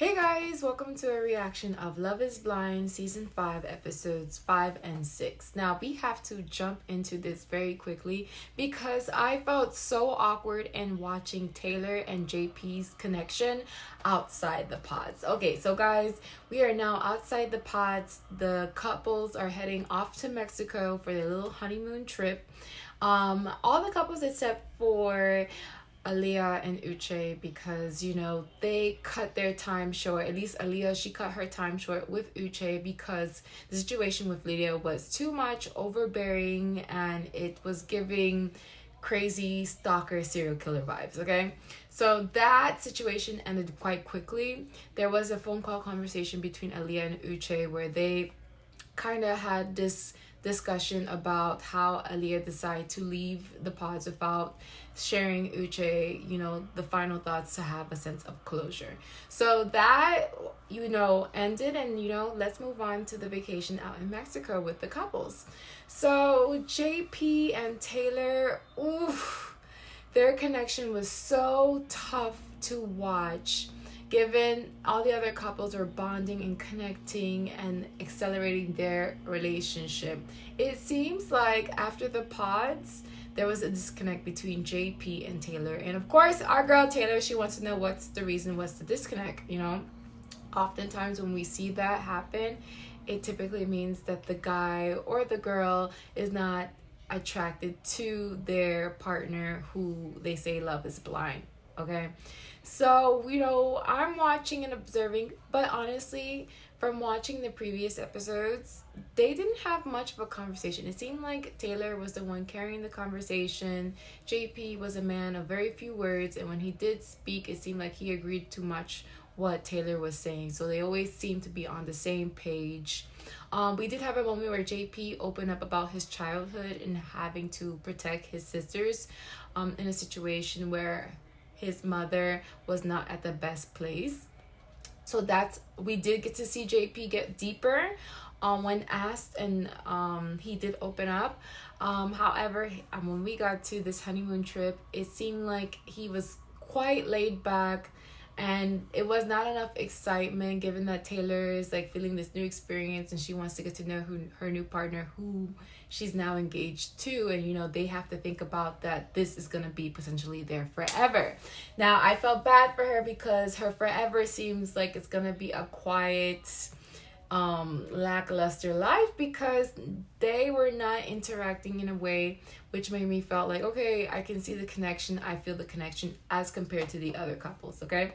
Hey guys, welcome to a reaction of Love is Blind Season 5 episodes 5 and 6. Now we have to jump into this very quickly because I felt so awkward in watching Taylor and JP's connection outside the pods. Okay, so guys, we are now outside the pods. The couples are heading off to Mexico for their little honeymoon trip. All the couples except for Aaliyah and Uche, because they cut their time short. At least Aaliyah, she cut her time short with Uche because the situation with Lydia was too much, overbearing, and it was giving crazy stalker serial killer vibes. Okay, so that situation ended quite quickly. There was a phone call conversation between Aaliyah and Uche where they kind of had this discussion about how Aaliyah decided to leave the pods without sharing Uche, the final thoughts to have a sense of closure. So that, ended, and, let's move on to the vacation out in Mexico with the couples. So JP and Taylor, oof, their connection was so tough to watch, given all the other couples were bonding and connecting and accelerating their relationship. It seems like after the pods, there was a disconnect between JP and Taylor. And of course, our girl Taylor, she wants to know what's the reason, what's the disconnect, Oftentimes when we see that happen, it typically means that the guy or the girl is not attracted to their partner who they say love is blind. Okay, so I'm watching and observing, but honestly, from watching the previous episodes, they didn't have much of a conversation. It seemed like Taylor was the one carrying the conversation. JP was a man of very few words, and when he did speak, it seemed like he agreed too much what Taylor was saying. So they always seemed to be on the same page. We did have a moment where JP opened up about his childhood and having to protect his sisters in a situation where his mother was not at the best place. So we did get to see JP get deeper when asked, and he did open up. However, when we got to this honeymoon trip, it seemed like he was quite laid back, and it was not enough excitement given that Taylor is feeling this new experience and she wants to get to know her new partner who she's now engaged to, and they have to think about that this is going to be potentially their forever. Now I felt bad for her because her forever seems like it's going to be a quiet lackluster life because they were not interacting in a way which made me felt like, okay, I can see the connection, I feel the connection as compared to the other couples. Okay,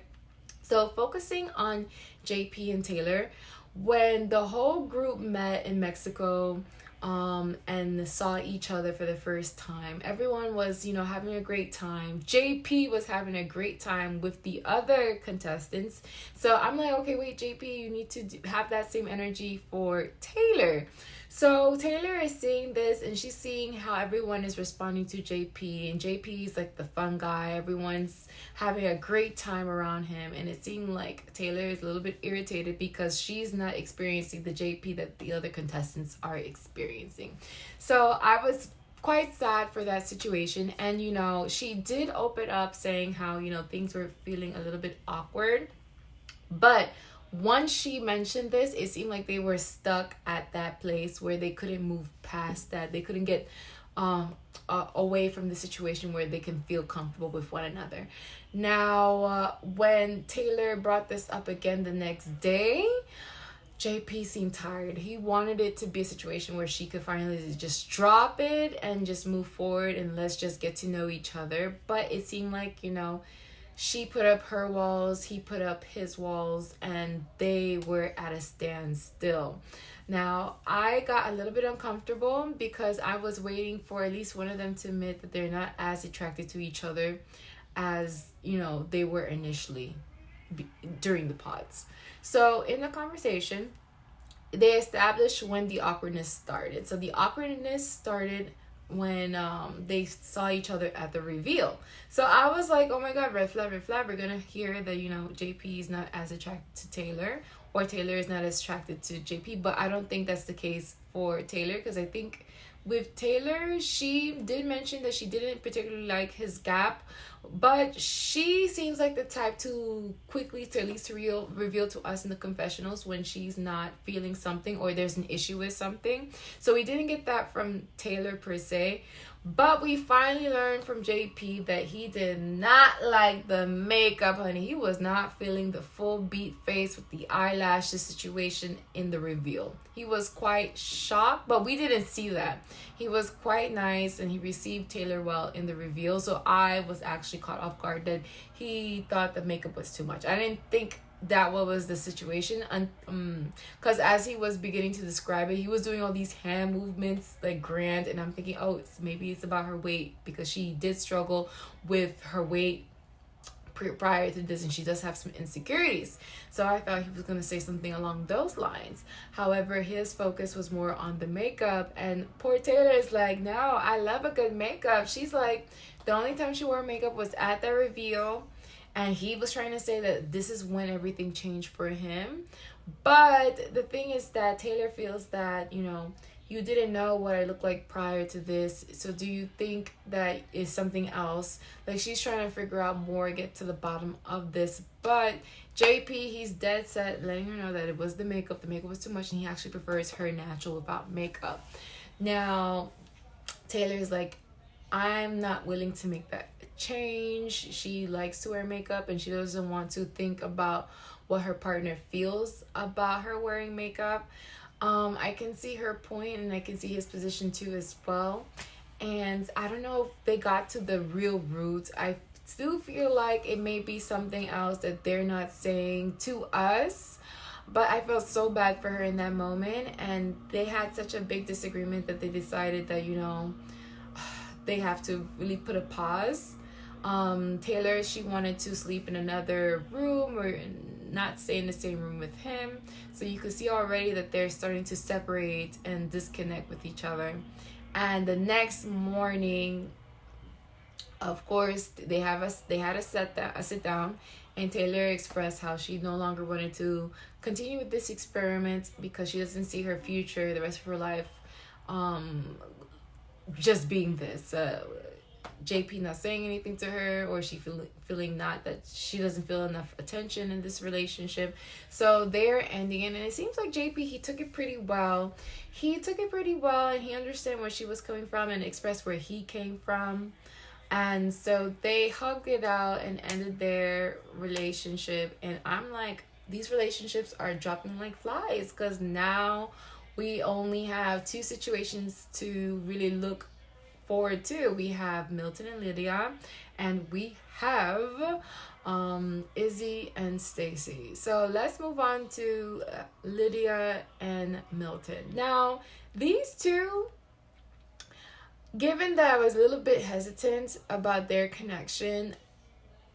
so focusing on JP and Taylor, when the whole group met in Mexico and saw each other for the first time, everyone was having a great time. JP was having a great time with the other contestants, so I'm like, okay, wait, JP, you need to have that same energy for Taylor. So Taylor is seeing this and she's seeing how everyone is responding to JP, and JP is like the fun guy, everyone's having a great time around him, and it seemed like Taylor is a little bit irritated because she's not experiencing the JP that the other contestants are experiencing. So I was quite sad for that situation, and she did open up saying how things were feeling a little bit awkward, but once she mentioned this, it seemed like they were stuck at that place where they couldn't move past that. They couldn't get away from the situation where they can feel comfortable with one another. Now, when Taylor brought this up again the next day, JP seemed tired. He wanted it to be a situation where she could finally just drop it and just move forward and let's just get to know each other. But it seemed like, she put up her walls, he put up his walls, and they were at a standstill. Now, I got a little bit uncomfortable because I was waiting for at least one of them to admit that they're not as attracted to each other as, they were initially during the pods. So in the conversation, they established when the awkwardness started. So the awkwardness started when they saw each other at the reveal. So I was like, oh my god, red flag, red flag. We're gonna hear that JP is not as attracted to Taylor, or Taylor is not as attracted to JP. But I don't think that's the case for Taylor, because I think with Taylor, she did mention that she didn't particularly like his gap, but she seems like the type to quickly to at least reveal to us in the confessionals when she's not feeling something or there's an issue with something. So we didn't get that from Taylor per se. But we finally learned from JP that he did not like the makeup, honey. He was not feeling the full beat face with the eyelashes situation in the reveal. He was quite shocked, but we didn't see that. He was quite nice and he received Taylor well in the reveal. So I was actually caught off guard that he thought the makeup was too much. I didn't think that what was the situation, because as he was beginning to describe it, he was doing all these hand movements like grand, and I'm thinking, oh, maybe it's about her weight, because she did struggle with her weight prior to this and she does have some insecurities. So I thought he was going to say something along those lines. However, his focus was more on the makeup, and poor Taylor is like, no, I love a good makeup. She's like, the only time she wore makeup was at the reveal. And he was trying to say that this is when everything changed for him. But the thing is that Taylor feels that, you didn't know what I looked like prior to this. So do you think that is something else? Like, she's trying to figure out more, get to the bottom of this. But JP, he's dead set, letting her know that it was the makeup. The makeup was too much and he actually prefers her natural without makeup. Now, Taylor's like, I'm not willing to make that change. She likes to wear makeup and she doesn't want to think about what her partner feels about her wearing makeup. I can see her point and I can see his position too as well. And I don't know if they got to the real roots. I still feel like it may be something else that they're not saying to us. But I felt so bad for her in that moment. And they had such a big disagreement that they decided that, they have to really put a pause. Taylor, she wanted to sleep in another room or not stay in the same room with him. So you could see already that they're starting to separate and disconnect with each other. And the next morning, of course, they had a sit down, and Taylor expressed how she no longer wanted to continue with this experiment because she doesn't see her future, the rest of her life, just being this. JP not saying anything to her, or she feeling not that she doesn't feel enough attention in this relationship. So they're ending it, and it seems like JP, he took it pretty well. And he understood where she was coming from and expressed where he came from. And so they hugged it out and ended their relationship. And I'm like, these relationships are dropping like flies, because now we only have two situations to really look forward to. We have Milton and Lydia, and we have Izzy and Stacy. So let's move on to Lydia and Milton. Now, these two, given that I was a little bit hesitant about their connection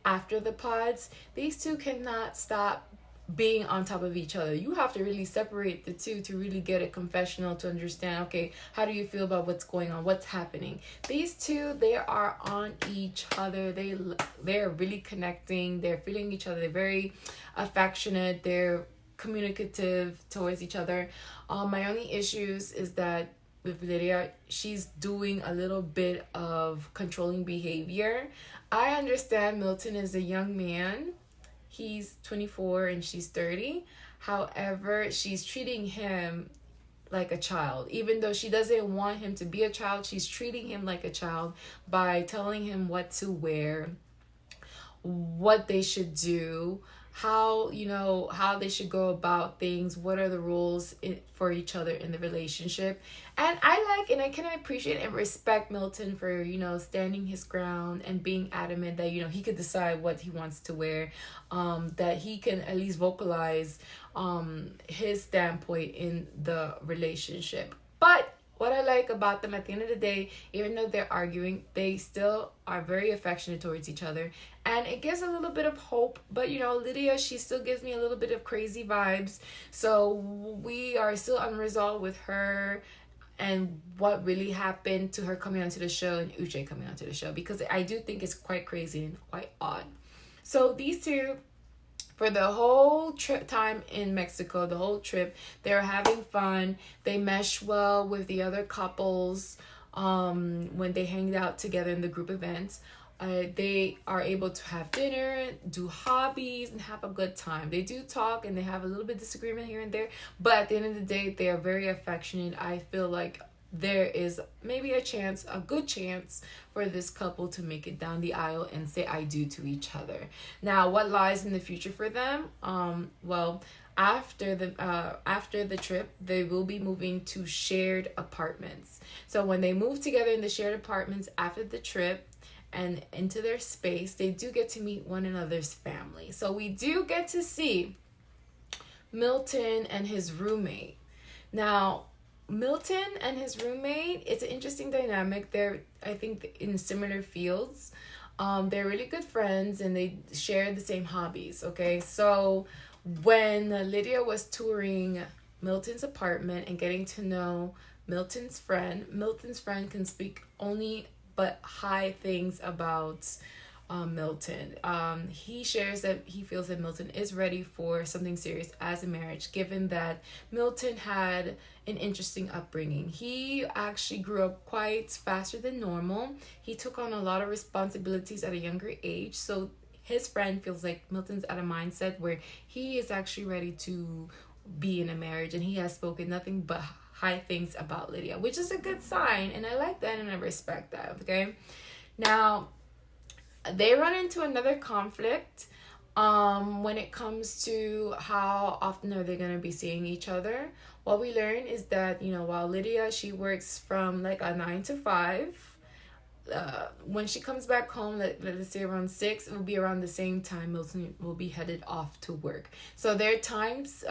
after the pods, these two cannot stop being on top of each other. You have to really separate the two to really get a confessional to understand, okay, how do you feel about what's going on, what's happening. These two, they are on each other. They're really connecting. They're feeling each other. They're very affectionate. They're communicative towards each other. My only issues is that with Lydia, she's doing a little bit of controlling behavior. I understand Milton is a young man. He's 24 and she's 30. However, she's treating him like a child. Even though she doesn't want him to be a child, she's treating him like a child by telling him what to wear, what they should do, how they should go about things, what are the rules for each other in the relationship. And I can appreciate and respect Milton for standing his ground and being adamant that he could decide what he wants to wear, that he can at least vocalize his standpoint in the relationship. But what I like about them, at the end of the day, even though they're arguing, they still are very affectionate towards each other. And it gives a little bit of hope. But, Lydia, she still gives me a little bit of crazy vibes. So we are still unresolved with her and what really happened to her coming onto the show and Uche coming onto the show. Because I do think it's quite crazy and quite odd. So these two, For the whole trip time in Mexico, the whole trip, they're having fun. They mesh well with the other couples when they hang out together in the group events. They are able to have dinner, do hobbies, and have a good time. They do talk and they have a little bit of disagreement here and there, but at the end of the day, they are very affectionate. I feel like there is maybe a good chance for this couple to make it down the aisle and say I do to each other. Now, what lies in the future for them? Well, after the trip, they will be moving to shared apartments. So when they move together in the shared apartments after the trip and into their space, they do get to meet one another's family. So we do get to see Milton and his roommate. Now, Milton and his roommate, it's an interesting dynamic. They're, I think, in similar fields. They're really good friends and they share the same hobbies, okay? So when Lydia was touring Milton's apartment and getting to know Milton's friend can speak only but high things about Milton. He shares that he feels that Milton is ready for something serious as a marriage, given that Milton had an interesting upbringing. He actually grew up quite faster than normal. He took on a lot of responsibilities at a younger age, so his friend feels like Milton's at a mindset where he is actually ready to be in a marriage, and he has spoken nothing but high things about Lydia, which is a good sign, and I like that and I respect that, okay? Now, they run into another conflict when it comes to how often are they going to be seeing each other. What we learn is that, while Lydia, she works from like a 9 to 5, when she comes back home, let's say around 6, it will be around the same time Milton will be headed off to work. So their times,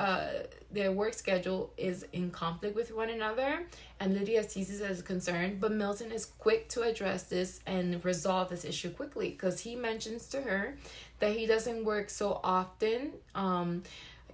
their work schedule is in conflict with one another, and Lydia sees this as a concern, but Milton is quick to address this and resolve this issue quickly, because he mentions to her that he doesn't work so often.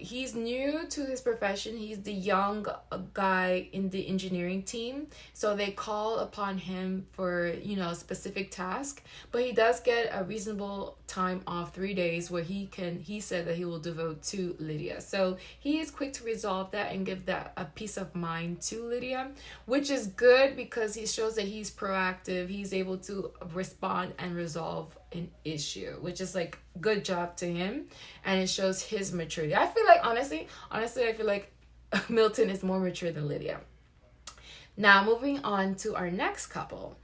He's new to his profession. He's the young guy in the engineering team. So they call upon him for, a specific task. But he does get a reasonable time off, 3 days, where he said that he will devote to Lydia. So he is quick to resolve that and give that a peace of mind to Lydia, which is good because he shows that he's proactive. He's able to respond and resolve an issue, which is like good job to him, and it shows his maturity. I feel like honestly I feel like Milton is more mature than Lydia. Now, moving on to our next couple,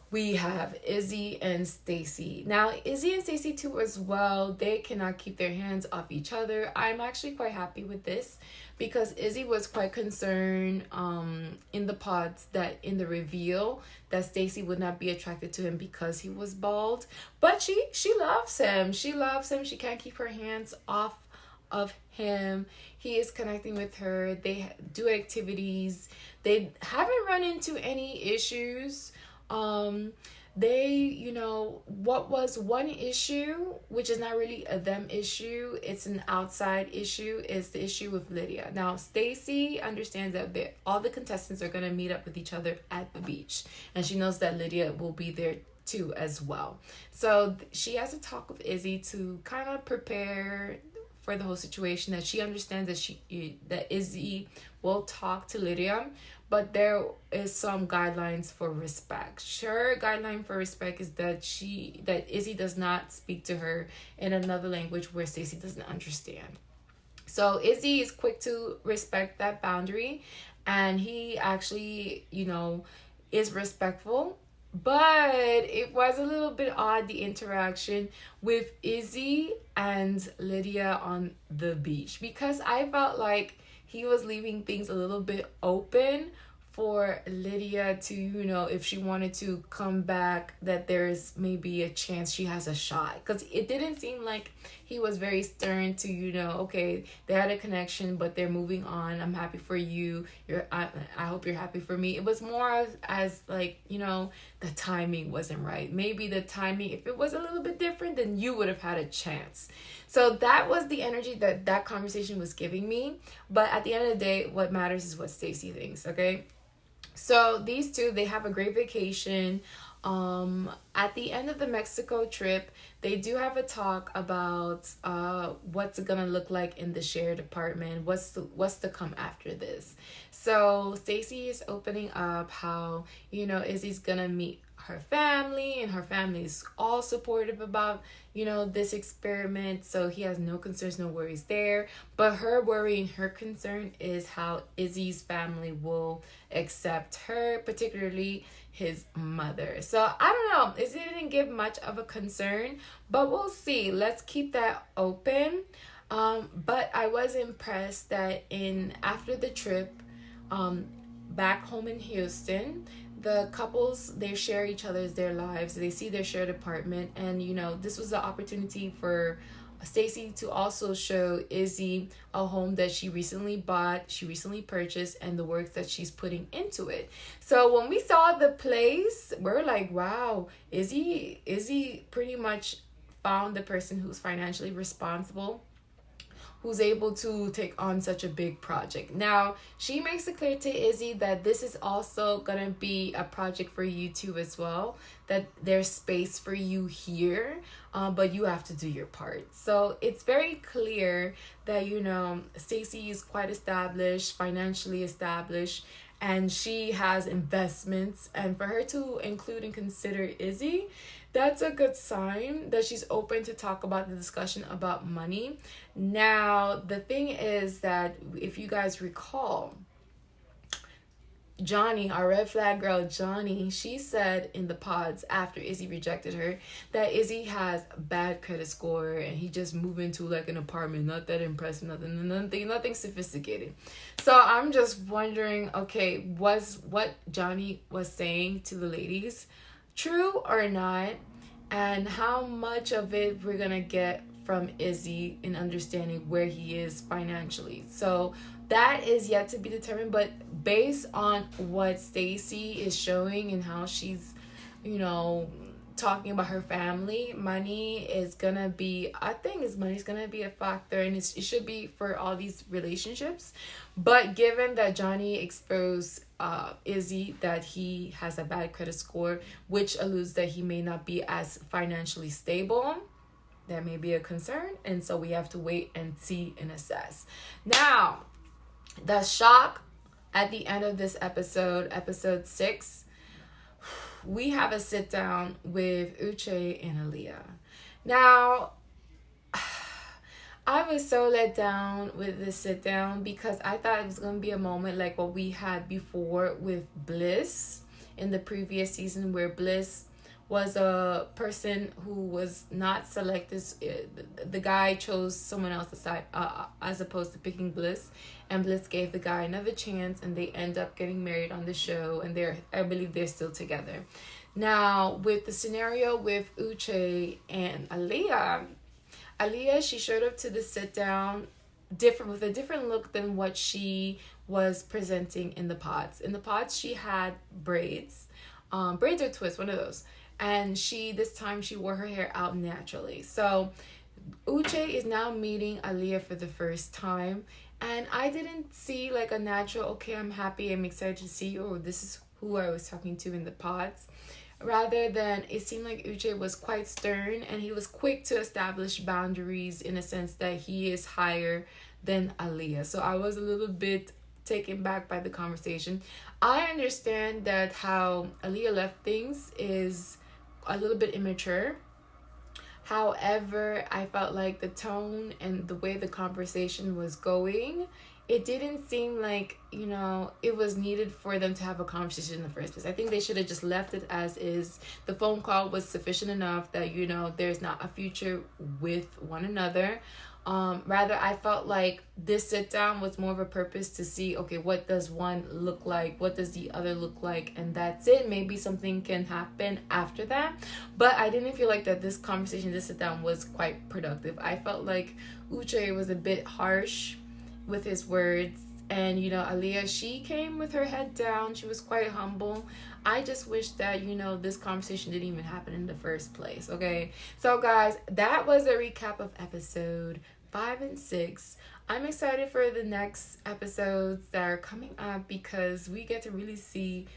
we have Izzy and Stacy. Now, Izzy and Stacy too as well, they cannot keep their hands off each other. I'm actually quite happy with this because Izzy was quite concerned in the pods that in the reveal that Stacy would not be attracted to him because he was bald. But she loves him. She loves him. She can't keep her hands off of him. He is connecting with her. They do activities. They haven't run into any issues. They, what was one issue, which is not really a them issue, it's an outside issue, is the issue with Lydia. Now, Stacy understands that all the contestants are going to meet up with each other at the beach, and she knows that Lydia will be there too as well. So she has a talk with Izzy to kind of prepare for the whole situation, that she understands that Izzy will talk to Lydia, but there is some guidelines for respect. Her guideline for respect is that Izzy does not speak to her in another language where Stacy doesn't understand. So Izzy is quick to respect that boundary, and he actually, is respectful. But it was a little bit odd, the interaction with Izzy and Lydia on the beach, because I felt like he was leaving things a little bit open for Lydia to, if she wanted to come back, that there's maybe a chance she has a shot. Because it didn't seem like he was very stern to, okay, they had a connection, but they're moving on. I'm happy for you. I hope you're happy for me. It was more as like, the timing wasn't right. Maybe the timing, if it was a little bit different, then you would have had a chance. So that was the energy that conversation was giving me. But at the end of the day, what matters is what Stacy thinks, okay? So these two, they have a great vacation. At the end of the Mexico trip, they do have a talk about what's it gonna look like in the shared apartment. What's to come after this. So Stacy is opening up how, Izzy's gonna meet her family, and her family is all supportive about, this experiment. So he has no concerns, no worries there. But her worry and her concern is how Izzy's family will accept her, particularly his mother. So I don't know. Izzy didn't give much of a concern, but we'll see. Let's keep that open. But I was impressed that after the trip, back home in Houston, the couples, they share each other's their lives. They see their shared apartment, and this was the opportunity for Stacy to also show Izzy a home that she recently bought, she recently purchased, and the work that she's putting into it. So when we saw the place, we're like, wow, Izzy pretty much found the person who's financially responsible, who's able to take on such a big project. Now, she makes it clear to Izzy that this is also gonna be a project for you too as well, that there's space for you here, but you have to do your part. So it's very clear that, Stacy is quite established, financially established, and she has investments. And for her to include and consider Izzy, that's a good sign that she's open to talk about the discussion about money. Now, the thing is that if you guys recall, Johnny, our red flag girl, Johnny, she said in the pods after Izzy rejected her that Izzy has bad credit score and he just moved into like an apartment, not that impressive, nothing sophisticated. So I'm just wondering, okay, was what Johnny was saying to the ladies true or not? And how much of it we're gonna get from Izzy in understanding where he is financially. So that is yet to be determined, but based on what Stacy is showing and how she's, talking about her family, money is gonna be, money's gonna be a factor, and it should be for all these relationships. But given that Johnny exposed Izzy that he has a bad credit score, which alludes that he may not be as financially stable, that may be a concern, and so we have to wait and see and assess. Now, the shock at the end of this episode 6, we have a sit down with Uche and Aaliyah. Now, I was so let down with this sit down because I thought it was going to be a moment like what we had before with Bliss in the previous season, where Bliss was a person who was not selected. The guy chose someone else aside, as opposed to picking Bliss, and Bliss gave the guy another chance, and they end up getting married on the show, and I believe they're still together. Now, with the scenario with Uche and Aaliyah, she showed up to the sit down with a different look than what she was presenting in the pods. In the pods, she had braids or twists, one of those. And this time she wore her hair out naturally. So Uche is now meeting Aaliyah for the first time. And I didn't see like a natural, okay, I'm happy, I'm excited to see you, or this is who I was talking to in the pods. Rather than, it seemed like Uche was quite stern, and he was quick to establish boundaries in a sense that he is higher than Aaliyah. So I was a little bit taken back by the conversation. I understand that how Aaliyah left things is a little bit immature. However, I felt like the tone and the way the conversation was going, it didn't seem like, it was needed for them to have a conversation in the first place. I think they should have just left it as is. The phone call was sufficient enough that, there's not a future with one another. Rather, I felt like this sit down was more of a purpose to see, okay, what does one look like? What does the other look like? And that's it. Maybe something can happen after that. But I didn't feel like that this conversation, this sit down was quite productive. I felt like Uche was a bit harsh with his words. And, Aaliyah, she came with her head down. She was quite humble. I just wish that, this conversation didn't even happen in the first place, okay? So, guys, that was a recap of episode 5 and 6. I'm excited for the next episodes that are coming up because we get to really see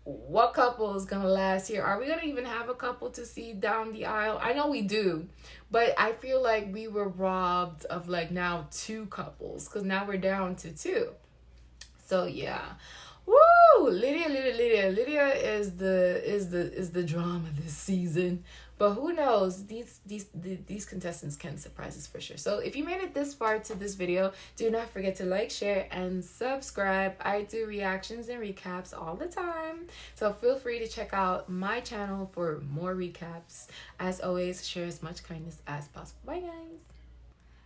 what couple is gonna last here? Are we gonna even have a couple to see down the aisle? I know we do, but I feel like we were robbed of like now two couples, because now we're down to two. So yeah. Woo! Lydia is the drama this season. But who knows? These contestants can surprise us for sure. So if you made it this far to this video, do not forget to like, share, and subscribe. I do reactions and recaps all the time. So feel free to check out my channel for more recaps. As always, share as much kindness as possible. Bye guys.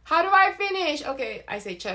How do I finish? Okay, I say check.